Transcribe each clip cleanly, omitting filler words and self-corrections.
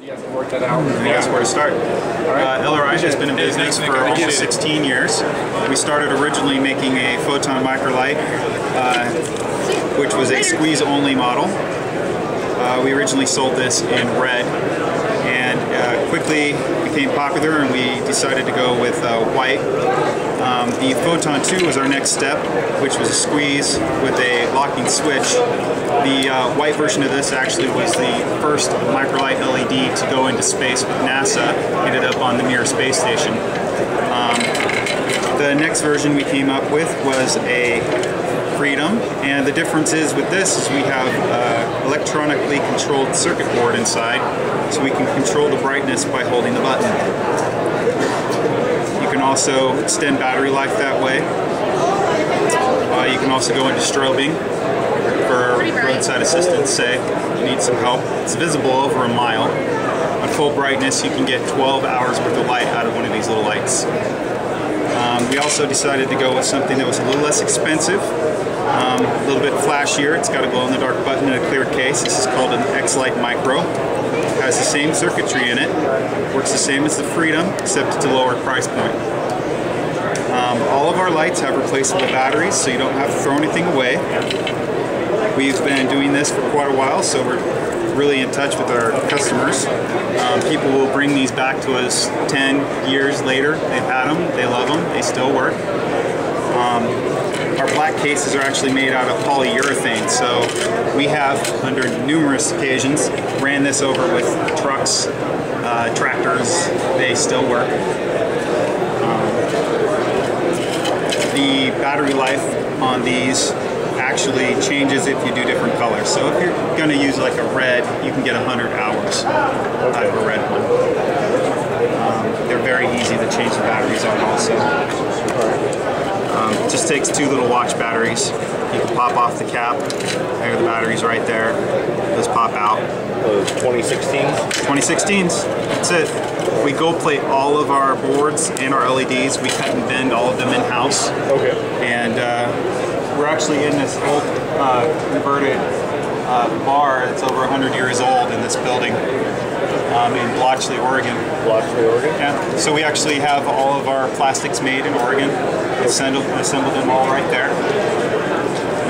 You guys can work that out. I guess where to start. LRI has been in business for almost 16 years. We started originally making a photon microlight, which was a squeeze-only model. We originally sold this in red, and quickly became popular, and we decided to go with white. The Photon 2 was our next step, which was a squeeze with a locking switch. The white version of this actually was the first microlight LED to go into space with NASA. Ended up on the Mir space station. The next version we came up with was a Freedom, and the difference is with this is we have electronically controlled circuit board inside, so we can control the brightness by holding the button. You can also extend battery life that way. You can also go into strobing for roadside assistance, say you need some help. It's visible over a mile. On full brightness, you can get 12 hours worth of light out of one of these little lights. We also decided to go with something that was a little less expensive, a little bit flashier. It's got a glow-in-the-dark button and a clear case. This is called an X-Lite Micro. It has the same circuitry in it. Works the same as the Freedom, except it's a lower price point. All of our lights have replaceable batteries, so you don't have to throw anything away. We've been doing this for quite a while, so we're really in touch with our customers. People will bring these back to us 10 years later. They've had them, they love them, they still work. Our black cases are actually made out of polyurethane, so we have, under numerous occasions, ran this over with trucks, tractors. They still work. The battery life on these actually changes if you do different colors. So if you're going to use like a red, you can get 100 hours out of a red one. They're very easy to change the batteries on also. It just takes 2 little watch batteries. You can pop off the cap. There are the batteries right there. Those pop out. Those 2016s? 2016s. That's it. We gold plate all of our boards and our LEDs. We cut and bend all of them in-house. Okay. And we're actually in this old converted bar that's over 100 years old in this building in Blotchley, Oregon. Blotchley, Oregon? Yeah. So we actually have all of our plastics made in Oregon. Assembled them all right there.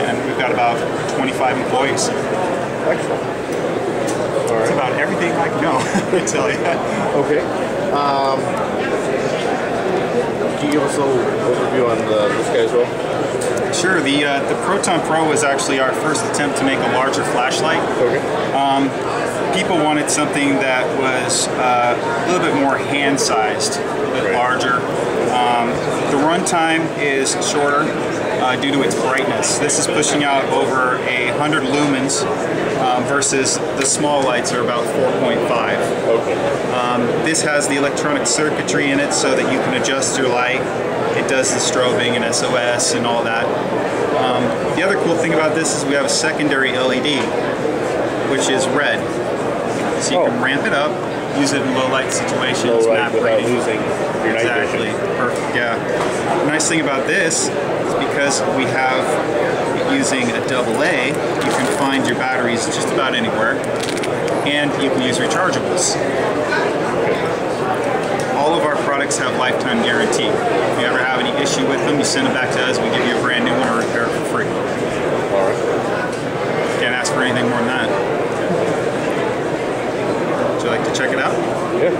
And we've got about 25 employees. Excellent. All right. That's about everything I know, I tell you. Okay. Can you give us a little overview on this guy as well? Sure. The Photon Pro was actually our first attempt to make a larger flashlight. Okay. People wanted something that was a little bit more hand-sized, a little bit larger. The runtime is shorter due to its brightness. This is pushing out over 100 lumens versus the small lights are about 4.5. Okay. This has the electronic circuitry in it so that you can adjust your light. It does the strobing and SOS and all that. The other cool thing about this is we have a secondary LED, which is red. So you can ramp it up, use it in low light situations, map reading. Losing your night vision. Exactly. Perfect. Yeah. The nice thing about this is because we have using a AA, you can find your batteries just about anywhere, and you can use rechargeables. All of our products have lifetime guarantee. If you ever have any issue with them, you send them back to us, we give you a brand new one or repair it for free. All right. Can't ask for anything more than that. Would you like to check it out? Yeah.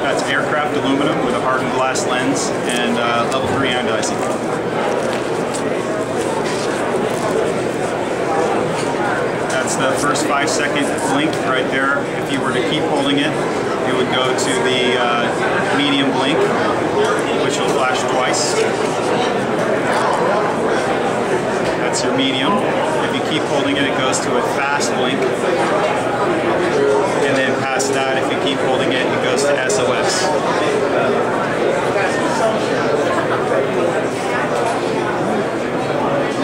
That's aircraft aluminum with a hardened glass lens and level 3 anodizing. That's the first 5-second blink right there. If you were to keep holding it, it would go to the medium blink, which will flash twice. That's your medium. If you keep holding it, it goes to a fast blink. And then past that, if you keep holding it, it goes to SOS.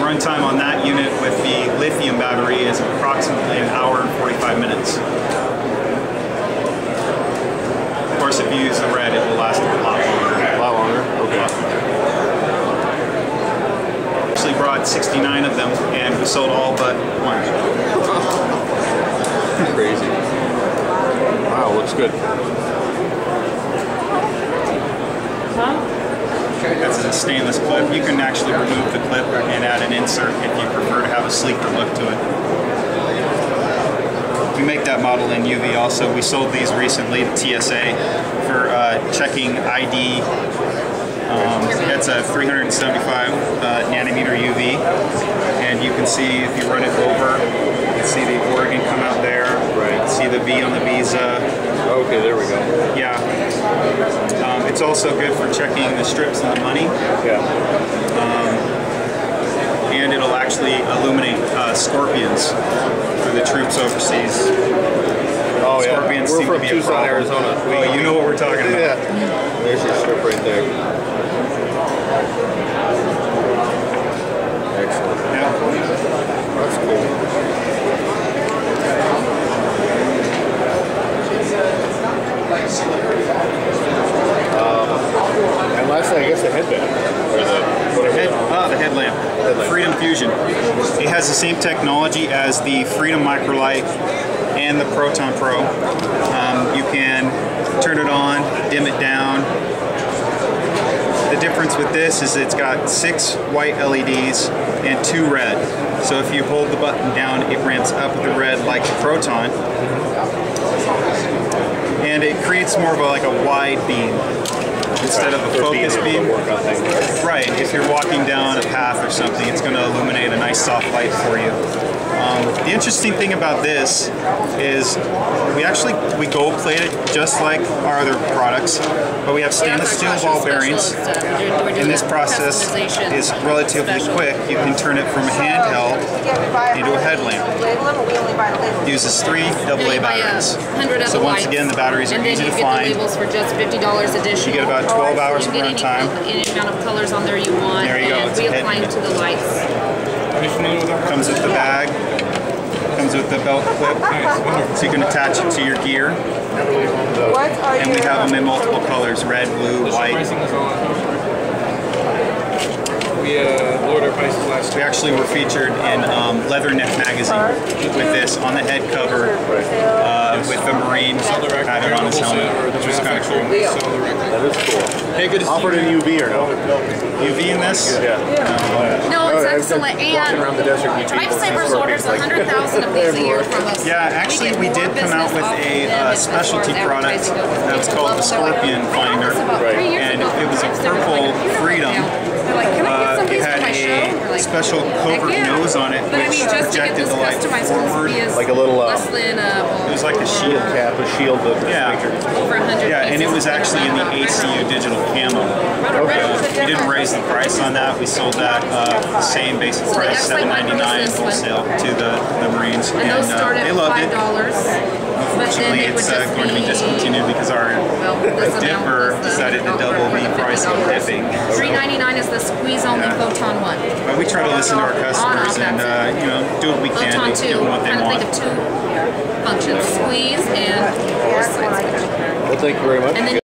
Runtime on that unit with the lithium battery is approximately 1 hour and 45 minutes. Of course, if you use the red, it will last a lot longer. A lot longer? Okay. Actually brought had 69 of them, and we sold all but one. Crazy. Wow, looks good. That's a stainless clip. You can actually remove the clip and add an insert if you prefer to have a sleeker look to it. We make that model in UV also. We sold these recently to TSA for checking ID. It's a 375 nanometer UV, and you can see if you run it over, you can see the Oregon come out there. Right. See the V on the Visa. Okay, there we go. Yeah. It's also good for checking the strips and the money. Yeah. And it'll actually illuminate scorpions for the troops overseas. Oh yeah. Scorpions We're seem from to be Tucson, a problem. Arizona. Oh, you know what we're talking about. Yeah. There's your strip right there. Excellent. Yeah. That's cool. And lastly, I guess the headband. Or The headlamp. Freedom Fusion. It has the same technology as the Freedom Microlight and the Photon Pro. You can turn it on, dim it down. The difference with this is it's got 6 white LEDs and 2 red. So if you hold the button down, it ramps up the red like the Photon. And it creates more of like a wide beam instead of a focus beam. Right, if you're walking down a path or something, it's going to illuminate a nice soft light for you. The interesting thing about this is we gold plate it just like our other products, but we have stainless steel ball bearings, and this process is relatively quick. You can turn it from a handheld into a headlamp. It uses 3 AA batteries. So once again, the batteries are easy to find. And then you get the labels for just $50 additional. You get about 12 hours of run time. Any amount of colors on there you want. There you go. And we apply it to the lights. Comes with the bag. Comes with the belt clip, so you can attach it to your gear. And we have them in multiple colors: red, blue, white. We lowered our prices last We year. actually were featured in Leatherneck magazine with this on the head cover with the Marine pattern on his helmet, which was kind of cool. That is cool. Hey, good to see Offered in UV or no? UV in this? Yeah. No, it's I've been excellent. walking around the And desert meeting people, Lifesavers see orders scorpions, 100,000 of these a year from us. Yeah, actually we did come out with a specialty product that was called the Scorpion Finder, and it was a purple Freedom. It had a special covert nose on it, which projected the light forward. Like a little, less than It was like a shield cap, a shield of the Yeah. speaker. over 100. Yeah, and it was actually in the ACU digital camo. We didn't raise the price on that. We sold that the same basic price, $7.99 wholesale to the Marines, And those start at they loved it. $5. Unfortunately, it's going to be discontinued because our dipper decided to double the price of dipping. $3.99 is the squeeze-only Photon one. But we try to listen to our customers and do what we can Photon to 2, give them what they kind of want. think of 2 functions: squeeze and force side switch. Well, thank you very much. And then